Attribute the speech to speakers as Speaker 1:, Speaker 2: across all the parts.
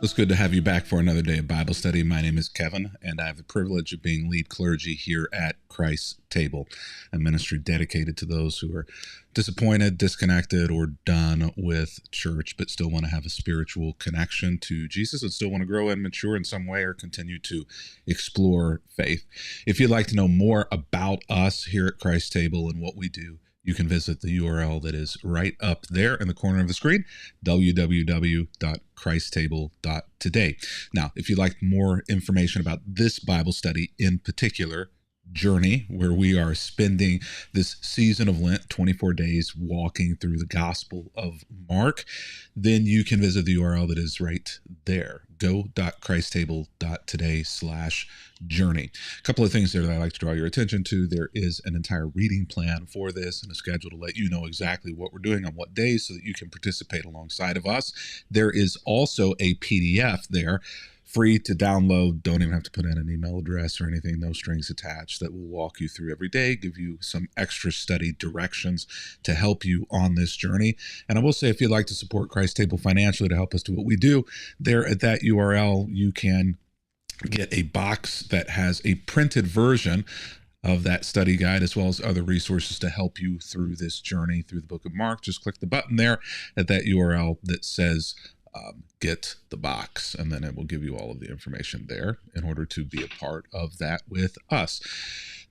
Speaker 1: It's good to have you back for another day of Bible study. My name is Kevin, and I have the privilege of being lead clergy here at Christ's Table, a ministry dedicated to those who are disappointed, disconnected, or done with church, but still want to have a spiritual connection to Jesus and still want to grow and mature in some way or continue to explore faith. If you'd like to know more about us here at Christ's Table and what we do, you can visit the URL that is right up there in the corner of the screen, www.christstable.today. Now, if you'd like more information about this Bible study in particular, journey, where we are spending this season of Lent, 24 days, walking through the Gospel of Mark, then you can visit the URL that is right there, go.christstable.today/journey. A couple of things there that I like to draw your attention to. There is an entire reading plan for this and a schedule to let you know exactly what we're doing on what days so that you can participate alongside of us. There is also a PDF there, free to download. Don't even have to put in an email address or anything, no strings attached, that will walk you through every day, give you some extra study directions to help you on this journey. And I will say, if you'd like to support Christ Table financially to help us do what we do, there at that URL, you can get a box that has a printed version of that study guide, as well as other resources to help you through this journey through the book of Mark. Just click the button there at that URL that says get the box, and then it will give you all of the information there in order to be a part of that with us.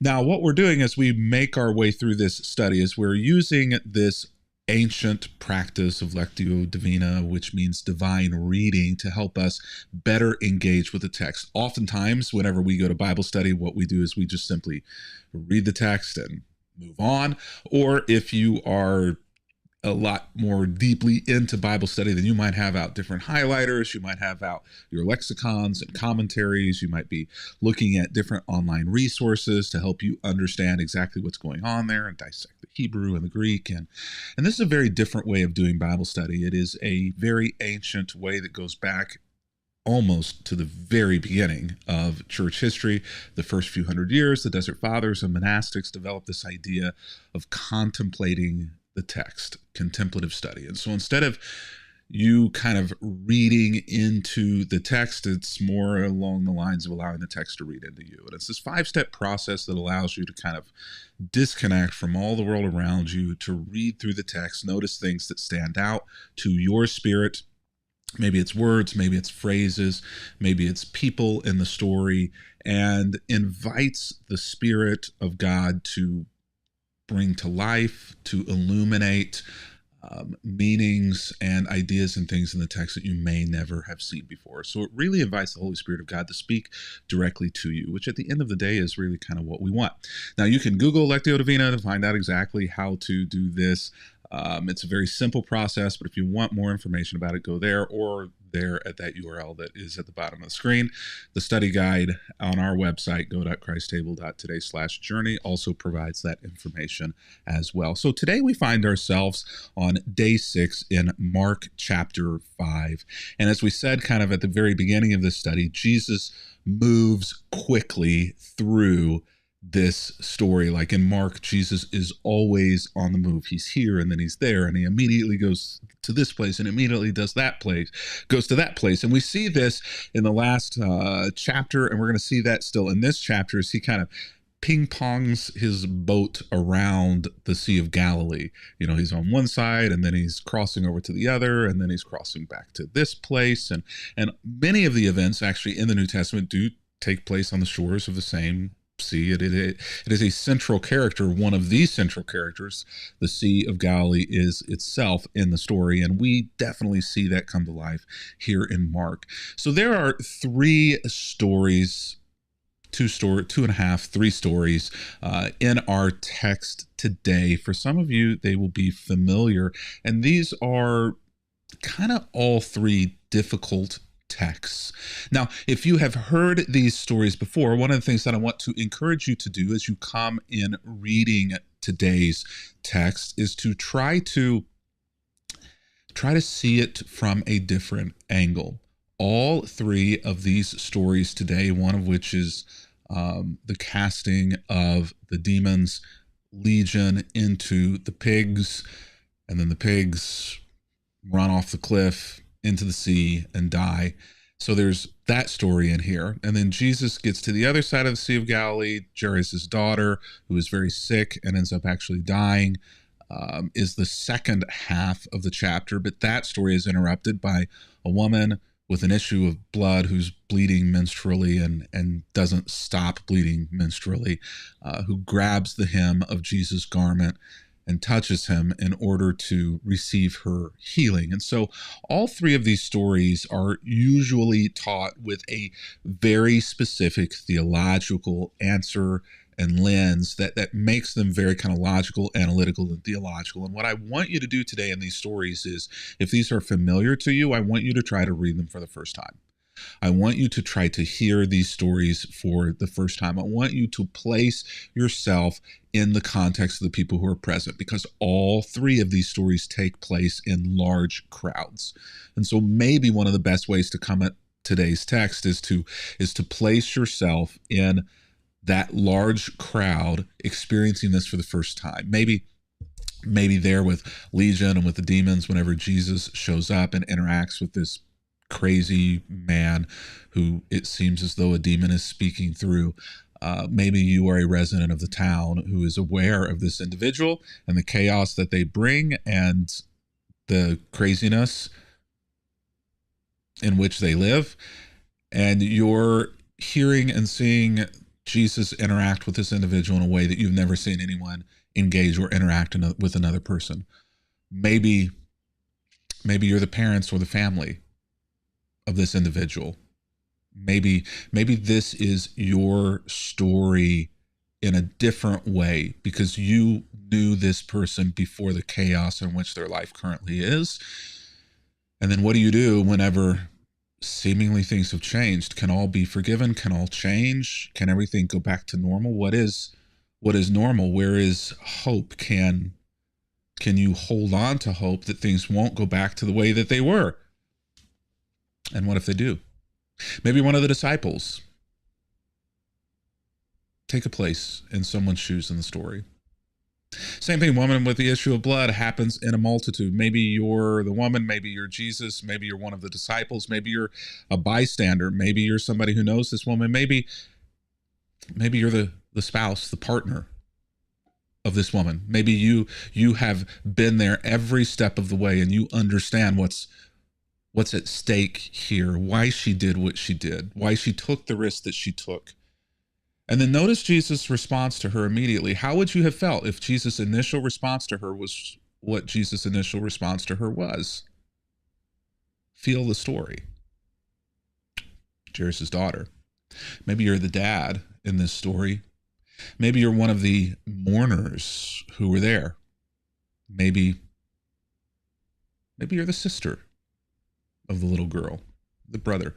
Speaker 1: Now, what we're doing as we make our way through this study is we're using this ancient practice of Lectio Divina, which means divine reading, to help us better engage with the text. Oftentimes, whenever we go to Bible study, what we do is we just simply read the text and move on. Or if you are a lot more deeply into Bible study, then you might have out different highlighters, you might have out your lexicons and commentaries, you might be looking at different online resources to help you understand exactly what's going on there and dissect the Hebrew and the Greek. And this is a very different way of doing Bible study. It is a very ancient way that goes back almost to the very beginning of church history. The first few hundred years, the Desert Fathers and monastics developed this idea of contemplating the text, contemplative study. And so instead of you kind of reading into the text, it's more along the lines of allowing the text to read into you. And it's this 5-step process that allows you to kind of disconnect from all the world around you, to read through the text, notice things that stand out to your spirit. Maybe it's words, maybe it's phrases, maybe it's people in the story, and invites the Spirit of God to bring to life, to illuminate meanings and ideas and things in the text that you may never have seen before. So it really invites the Holy Spirit of God to speak directly to you, which at the end of the day is really kind of what we want. Now, you can Google Lectio Divina to find out exactly how to do this. It's a very simple process, but if you want more information about it, go there or there at that URL that is at the bottom of the screen. The study guide on our website, go.christstable.today/journey, also provides that information as well. So today we find ourselves on day 6 in Mark chapter 5. And as we said kind of at the very beginning of this study, Jesus moves quickly through this story. Like in Mark, Jesus is always on the move. He's here and then he's there, and he immediately goes to this place and immediately does that place, goes to that place. And we see this in the last chapter, and we're going to see that still in this chapter as he kind of ping-pongs his boat around the Sea of Galilee. You know, he's on one side and then he's crossing over to the other, and then he's crossing back to this place. And many of the events actually in the New Testament do take place on the shores of the same sea. It is a central character, one of the central characters. The Sea of Galilee is itself in the story, and we definitely see that come to life here in Mark. So there are 3 stories, 3 stories in our text today. For some of you, they will be familiar, and these are kind of all 3 difficult texts. Now, if you have heard these stories before, one of the things that I want to encourage you to do as you come in reading today's text is to try to see it from a different angle. All 3 of these stories today, one of which is the casting of the demons legion into the pigs, and then the pigs run off the cliff into the sea and die. So there's that story in here. And then Jesus gets to the other side of the Sea of Galilee. Jairus' daughter, who is very sick and ends up actually dying, is the second half of the chapter. But that story is interrupted by a woman with an issue of blood who's bleeding menstrually and doesn't stop bleeding menstrually, who grabs the hem of Jesus' garment and touches him in order to receive her healing. And so all three of these stories are usually taught with a very specific theological answer and lens that makes them very kind of logical, analytical, and theological. And what I want you to do today in these stories is, if these are familiar to you, I want you to try to read them for the first time. I want you to try to hear these stories for the first time. I want you to place yourself in the context of the people who are present, because all three of these stories take place in large crowds. And so maybe one of the best ways to come at today's text is to place yourself in that large crowd experiencing this for the first time. Maybe there with Legion and with the demons whenever Jesus shows up and interacts with this crazy man who it seems as though a demon is speaking through. Maybe you are a resident of the town who is aware of this individual and the chaos that they bring and the craziness in which they live. And you're hearing and seeing Jesus interact with this individual in a way that you've never seen anyone engage or interact with another person. Maybe you're the parents or the family of this individual. Maybe this is your story in a different way because you knew this person before the chaos in which their life currently is. And then what do you do whenever seemingly things have changed? Can all be forgiven? Can all change? Can everything go back to normal? What is normal? Where is hope? Can you hold on to hope that things won't go back to the way that they were? And what if they do? Maybe one of the disciples. Take a place in someone's shoes in the story. Same thing, woman with the issue of blood happens in a multitude. Maybe you're the woman, maybe you're Jesus, maybe you're one of the disciples, maybe you're a bystander, maybe you're somebody who knows this woman, maybe you're the spouse, the partner of this woman. Maybe you have been there every step of the way and you understand what's at stake here, why she did what she did, why she took the risk that she took. And then notice Jesus' response to her immediately. How would you have felt if Jesus' initial response to her was what Jesus' initial response to her was? Feel the story. Jairus' daughter. Maybe you're the dad in this story. Maybe you're one of the mourners who were there. Maybe you're the sister of the little girl, the brother.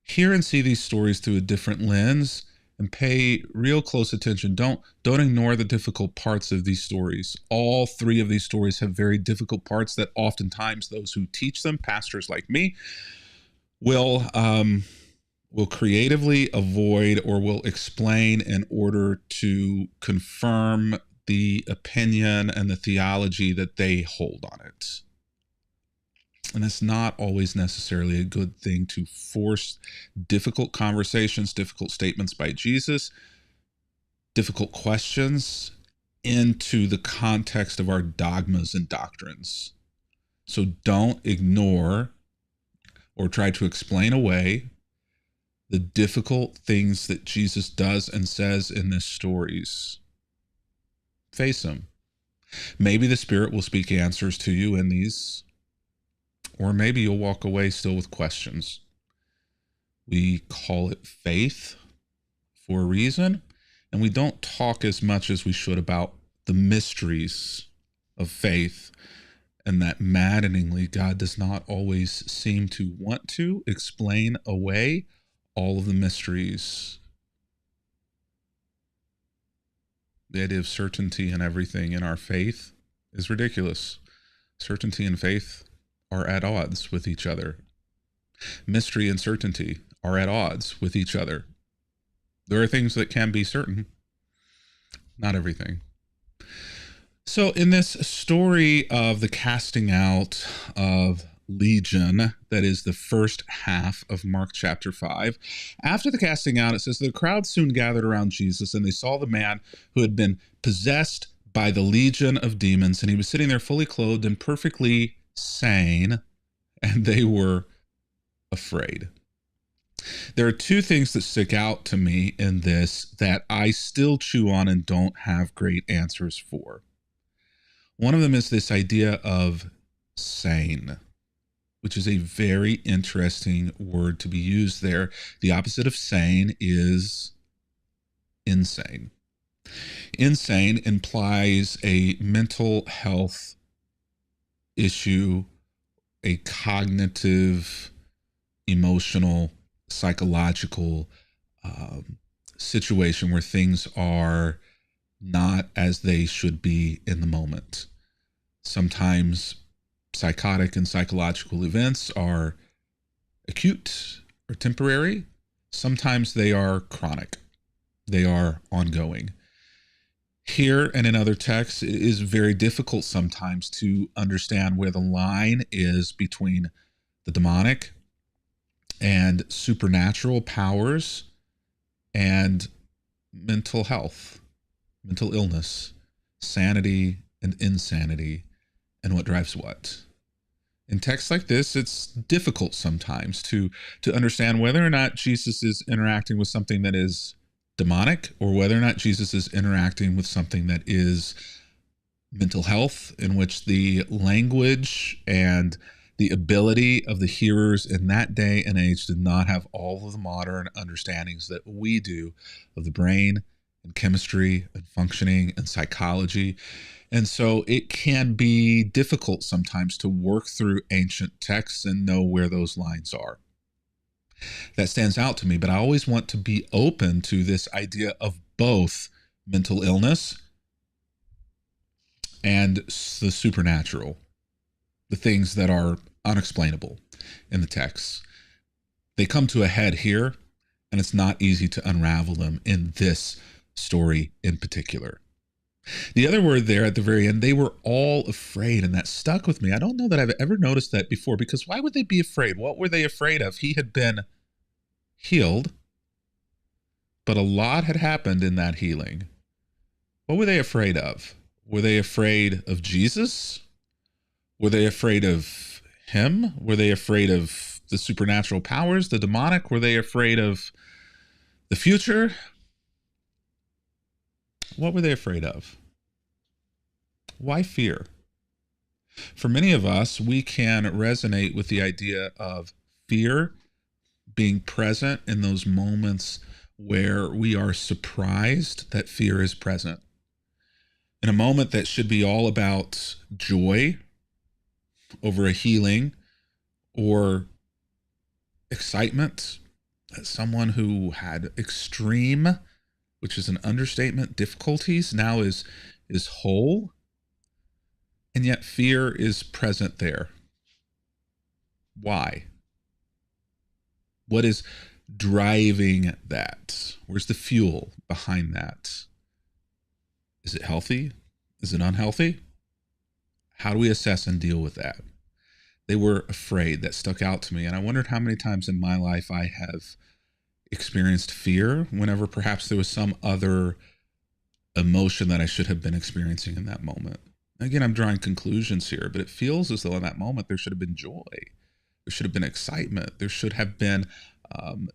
Speaker 1: Hear and see these stories through a different lens and pay real close attention. Don't ignore the difficult parts of these stories. All three of these stories have very difficult parts that oftentimes those who teach them, pastors like me, will creatively avoid or will explain in order to confirm the opinion and the theology that they hold on it. And it's not always necessarily a good thing to force difficult conversations, difficult statements by Jesus, difficult questions into the context of our dogmas and doctrines. So don't ignore or try to explain away the difficult things that Jesus does and says in these stories. Face them. Maybe the Spirit will speak answers to you in these, or maybe you'll walk away still with questions. We call it faith for a reason, and we don't talk as much as we should about the mysteries of faith, and that maddeningly, God does not always seem to want to explain away all of the mysteries. The idea of certainty in everything in our faith is ridiculous. Certainty and faith are at odds with each other. Mystery and certainty are at odds with each other. There are things that can be certain, not everything. So in this story of the casting out of legion. That is the first half of Mark chapter 5. After the casting out, it says, the crowd soon gathered around Jesus, and they saw the man who had been possessed by the legion of demons, and he was sitting there fully clothed and perfectly sane, and they were afraid. There are two things that stick out to me in this that I still chew on and don't have great answers for. One of them is this idea of sane, which is a very interesting word to be used there. The opposite of sane is insane. Insane implies a mental health issue, a cognitive, emotional, psychological situation where things are not as they should be in the moment. Sometimes psychotic and psychological events are acute or temporary. Sometimes they are chronic. They are ongoing. Here and in other texts, it is very difficult sometimes to understand where the line is between the demonic and supernatural powers and mental health, mental illness, sanity and insanity, and what drives what. In texts like this, it's difficult sometimes to understand whether or not Jesus is interacting with something that is demonic or whether or not Jesus is interacting with something that is mental health, in which the language and the ability of the hearers in that day and age did not have all of the modern understandings that we do of the brain and chemistry and functioning and psychology. And so it can be difficult sometimes to work through ancient texts and know where those lines are. That stands out to me, but I always want to be open to this idea of both mental illness and the supernatural, the things that are unexplainable in the text. They come to a head here, and it's not easy to unravel them in this story in particular. The other word there at the very end, they were all afraid, and that stuck with me. I don't know that I've ever noticed that before, because why would they be afraid? What were they afraid of? He had been healed, but a lot had happened in that healing. What were they afraid of? Were they afraid of Jesus? Were they afraid of him? Were they afraid of the supernatural powers, the demonic? Were they afraid of the future? What were they afraid of? Why fear? For many of us, we can resonate with the idea of fear being present in those moments where we are surprised that fear is present. In a moment that should be all about joy over a healing or excitement, someone who had extreme, which is an understatement, difficulties, now is whole, and yet fear is present there. Why? What is driving that? Where's the fuel behind that? Is it healthy? Is it unhealthy? How do we assess and deal with that? They were afraid. That stuck out to me. And I wondered how many times in my life I have experienced fear whenever perhaps there was some other emotion that I should have been experiencing in that moment. Again, I'm drawing conclusions here, but it feels as though in that moment there should have been joy. There should have been excitement. There should have been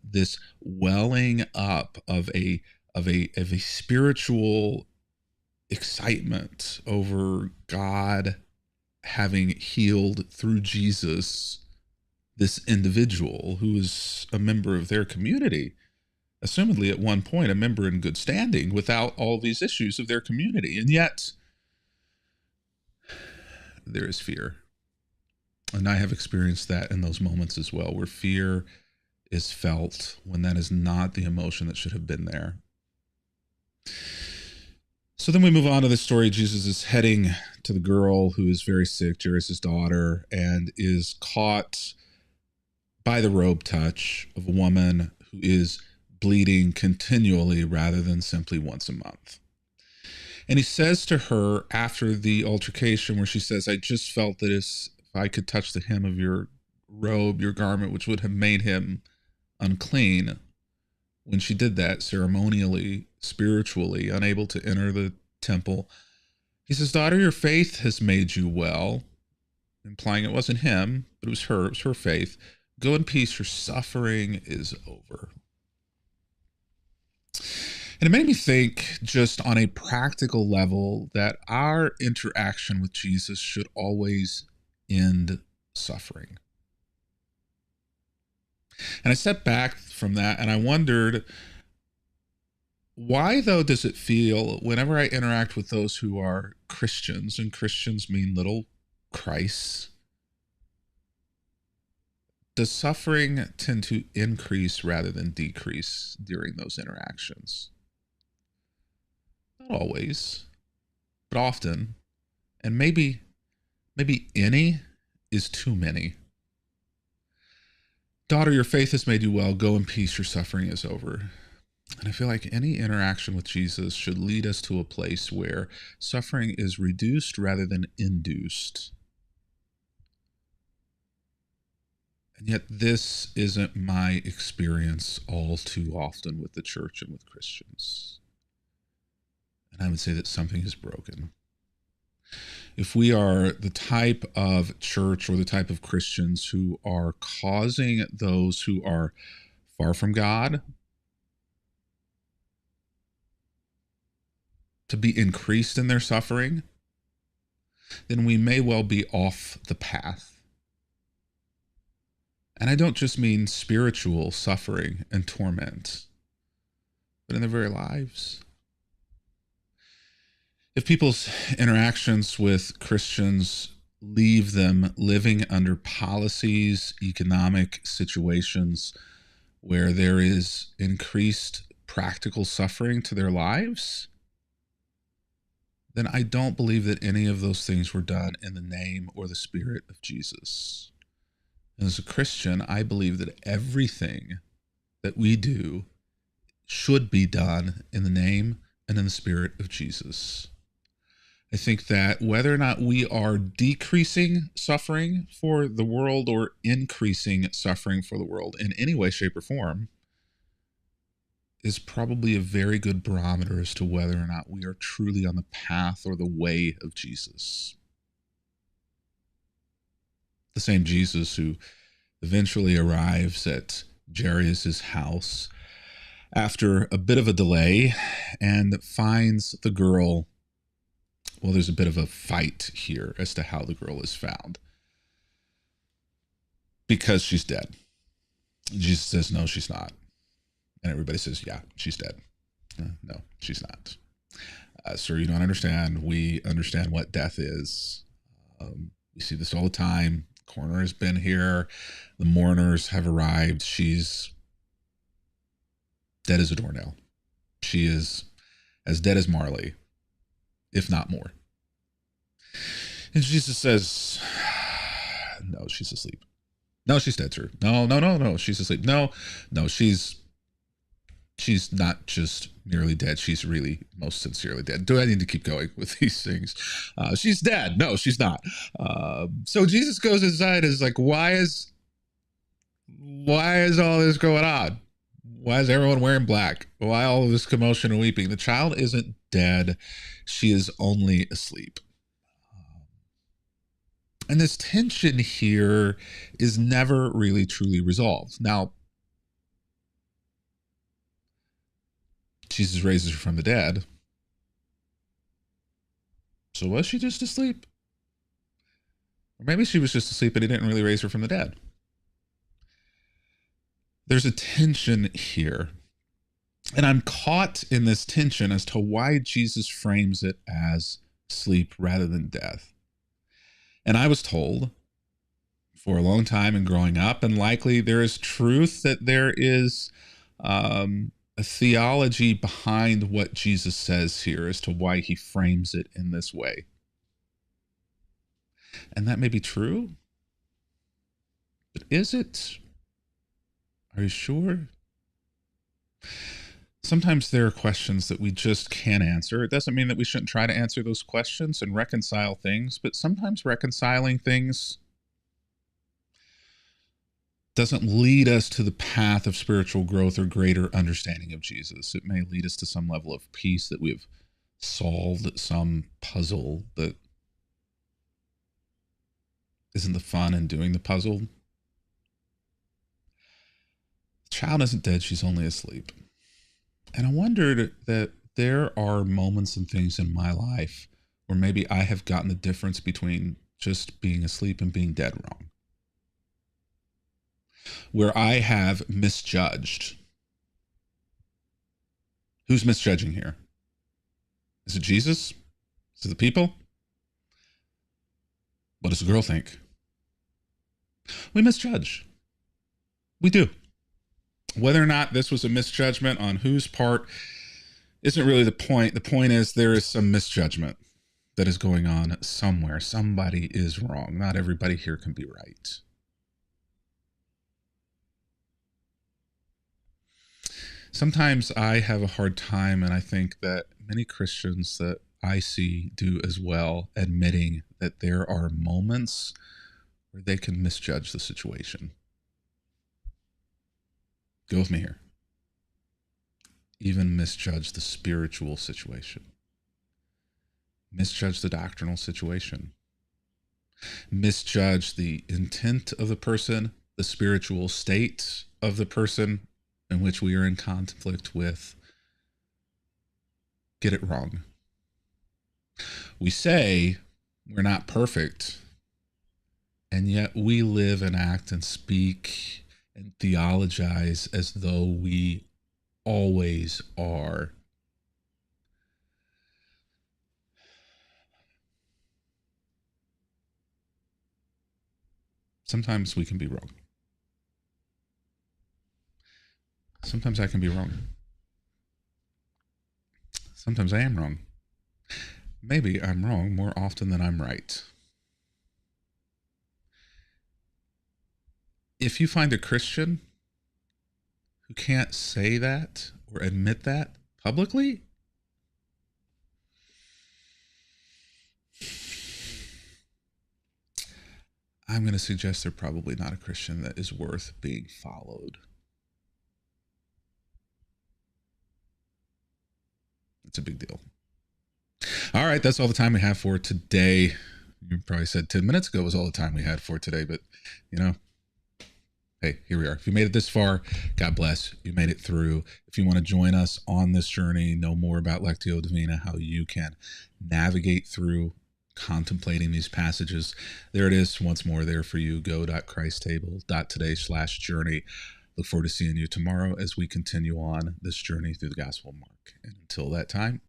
Speaker 1: this welling up of a spiritual excitement over God having healed through Jesus this individual who is a member of their community, assumedly at one point a member in good standing without all these issues of their community. And yet there is fear. And I have experienced that in those moments as well, where fear is felt when that is not the emotion that should have been there. So then we move on to the story. Jesus is heading to the girl who is very sick, Jairus' daughter, and is caught by the robe touch of a woman who is bleeding continually rather than simply once a month. And he says to her after the altercation where she says, I just felt that if I could touch the hem of your robe, your garment, which would have made him unclean. When she did that ceremonially, spiritually, unable to enter the temple, he says, daughter, your faith has made you well, implying it wasn't him, but it was her faith. Go in peace, your suffering is over. And it made me think, just on a practical level, that our interaction with Jesus should always end suffering. And I stepped back from that and I wondered, why, though, does it feel whenever I interact with those who are Christians, and Christians mean little Christs, does suffering tend to increase rather than decrease during those interactions? Not always, but often. And maybe any is too many. Daughter, your faith has made you well. Go in peace. Your suffering is over. And I feel like any interaction with Jesus should lead us to a place where suffering is reduced rather than induced. And yet this isn't my experience all too often with the church and with Christians. And I would say that something is broken. If we are the type of church or the type of Christians who are causing those who are far from God to be increased in their suffering, then we may well be off the path. And I don't just mean spiritual suffering and torment, but in their very lives. If people's interactions with Christians leave them living under policies, economic situations where there is increased practical suffering to their lives, then I don't believe that any of those things were done in the name or the spirit of Jesus. And as a Christian, I believe that everything that we do should be done in the name and in the spirit of Jesus. I think that whether or not we are decreasing suffering for the world or increasing suffering for the world in any way, shape, or form is probably a very good barometer as to whether or not we are truly on the path or the way of Jesus. The same Jesus who eventually arrives at Jairus' house after a bit of a delay and finds the girl. Well, there's a bit of a fight here as to how the girl is found, because she's dead. Jesus says, no, she's not. And everybody says, yeah, she's dead. No, she's not. Sir, you don't understand. We understand what death is. We see this all the time. The coroner has been here. The mourners have arrived. She's dead as a doornail. She is as dead as Marley, if not more. And Jesus says, no, she's asleep. No, she's dead, sir. No, she's asleep. No, she's not just nearly dead. She's really most sincerely dead. Do I need to keep going with these things? She's dead. No, she's not. So Jesus goes inside and is like, why is all this going on? Why is everyone wearing black? Why all of this commotion and weeping? The child isn't dead. She is only asleep. And this tension here is never really truly resolved. Now, Jesus raises her from the dead. So was she just asleep? Or maybe she was just asleep and he didn't really raise her from the dead. There's a tension here. And I'm caught in this tension as to why Jesus frames it as sleep rather than death. And I was told for a long time and growing up, and likely there is truth that there is a theology behind what Jesus says here as to why he frames it in this way. And that may be true, but is it? Are you sure? Sometimes there are questions that we just can't answer. It doesn't mean that we shouldn't try to answer those questions and reconcile things, but sometimes reconciling things doesn't lead us to the path of spiritual growth or greater understanding of Jesus. It may lead us to some level of peace that we've solved some puzzle that isn't the fun in doing the puzzle. The child isn't dead, she's only asleep. And I wondered that there are moments and things in my life where maybe I have gotten the difference between just being asleep and being dead wrong. Where I have misjudged. Who's misjudging here? Is it Jesus? Is it the people? What does the girl think? We misjudge. We do. Whether or not this was a misjudgment on whose part isn't really the point. The point is there is some misjudgment that is going on somewhere. Somebody is wrong. Not everybody here can be right. Sometimes I have a hard time, and I think that many Christians that I see do as well, admitting that there are moments where they can misjudge the situation. Go with me here. Even misjudge the spiritual situation. Misjudge the doctrinal situation. Misjudge the intent of the person, the spiritual state of the person in which we are in conflict with. Get it wrong. We say we're not perfect, and yet we live and act and speak and theologize as though we always are. Sometimes we can be wrong. Sometimes I can be wrong. Sometimes I am wrong. Maybe I'm wrong more often than I'm right. If you find a Christian who can't say that or admit that publicly, I'm going to suggest they're probably not a Christian that is worth being followed. It's a big deal. All right, that's all the time we have for today. You probably said 10 minutes ago was all the time we had for today, but hey, here we are. If you made it this far, God bless. You made it through. If you want to join us on this journey, know more about Lectio Divina, how you can navigate through contemplating these passages, there it is once more there for you. go.christstable.today/journey. Look forward to seeing you tomorrow as we continue on this journey through the Gospel of Mark. And until that time,